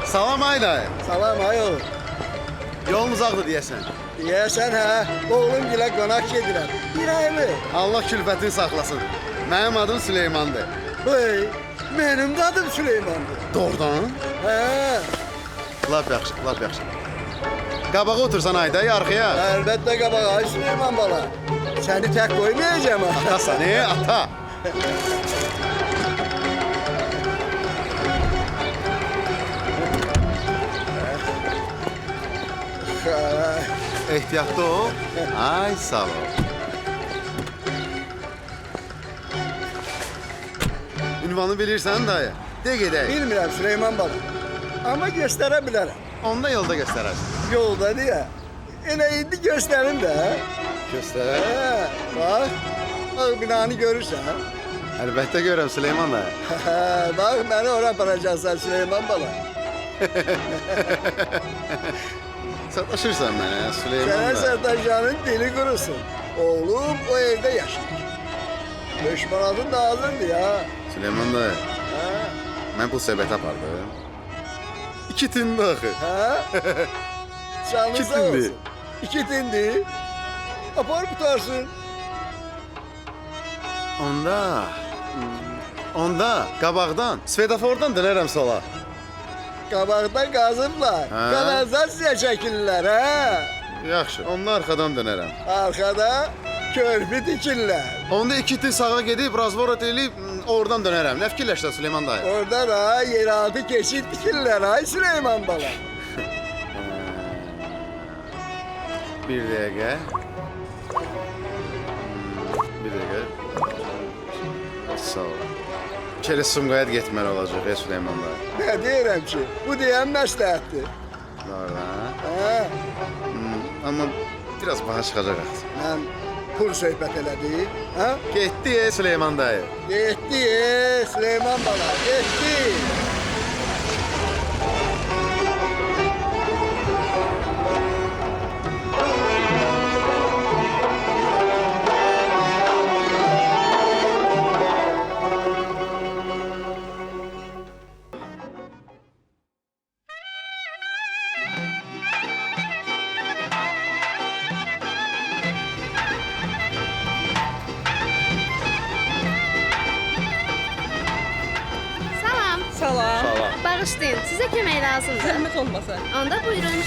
Salam Ayday. Salam ayol. Yolun uzaqdır deyəsən. Deyəsən hə, oğlum gilə qonaq gedirəm. Bir aylı. Allah külfətini saxlasın. Mənim adım Süleymandır. Hey, benim de adım Süleyman'dır. Doğrudan? He, Lap yaxşı, lap yaxşı. Qabağa otursan Ayday, arxaya. elbette qabağa ay Süleyman bala. Seni tek koymayacağım ha. Atasan, ata. Ehtiyatlı ol. Ay sağ ol. Ünvanı bilirsən dayı. De gedək. Bilmirəm Süleyman bala. Ama gösterebilirim. Onda yolda göstərərsən. Yolda diye. Yine indi gösterim de. Göstərər. He, bak. Bak binanı görürsen. Əlbəttə görürəm Süleyman dayı. Bak beni oraya aparacaksan Süleyman bala. Sataşırsan mənə Süleyman Sənə dayı. Sərtaşyanın dili kurusun. Oğlum o evde yaşayır. 5 manatın da azındı ya. Süleyman dayı, Ha? mən bu söhbəti apardım. 2 tindi axı. Ha? Canlı İki sağ tindi. olsun. 2 tindi. Apar tutarsın. Onda qabaqdan, svetofordan dönərəm sola. Qabaqda qazırlar. Ha? Kanalizasiya çəkirlər ha. Yaxşı, onda arxadan dönərəm. Arkada körpü dikirlər. Onda 2 tin sağa gedib, razvorot eləyib, oradan dönərəm. Nə fikirləşsən Süleyman dayı? Orada da yeraltı keçid dikirlər ay Süleyman bala. Bir dəqiqə. Bir dəqiqə. Sağ ol. Kere Sumqayıt getməli olacaq, Süleyman dayı. Ne deyirəm ki, bu deyən məsləhətdir. Doğru, ha? Ha? Amma biraz baha çıxacaq axı. Mən pul söhbət elədik. Ha? Getdi, Süleyman dayı. Getdi Süleyman bala, getdi. Salam. Salam. Bağışlayın, sizə kömək lazımdır. Zəhmət olmasa. Onda buyurun.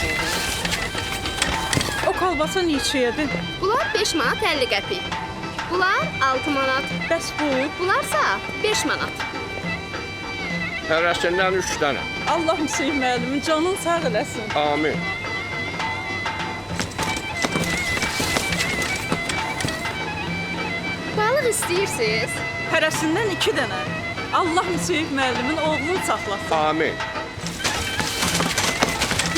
O kolbasa neçəyədir? Bunlar 5 manat 50 qəpik. Bunlar 6 manat. Bəs bu? Bunlarsa 5 manat. Hərəsindən 3 dənə. Allah Hüseyin müəllimin canın sağ eləsin. Amin. Balıq istəyirsiniz? Hərəsindən 2 dənə. Allah Hüseyin müəllimin oğlunu saxlasın. Amin.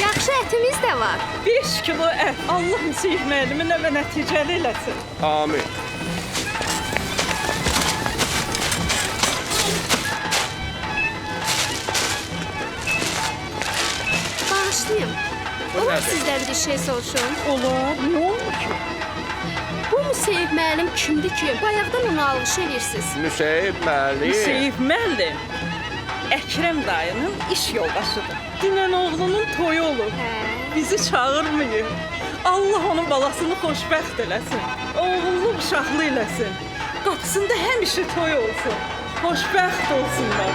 Yaxşı ətimiz də var. 5 kilo ət. Allah Hüseyin müəllimin əvə nəticəli eləsin. Amin. Bağışlayın. Olar nədir? sizdən bir şey soruşum. Olar. Nə oldu ki? Bu Müseyib müəllim kimdir ki? Bayaqdan onu alış edirsiniz. Müseyib müəllim. Hüseyin müəllim Əkrəm dayının iş yoldaşıdır. Dünən oğlunun toyu olur. Hə. Bizi çağırmıyor. Allah onun balasını xoşbəxt eləsin. Oğullu uşaqlı eləsin. Qapısında həmişə toy olsun. Xoşbəxt olsunlar.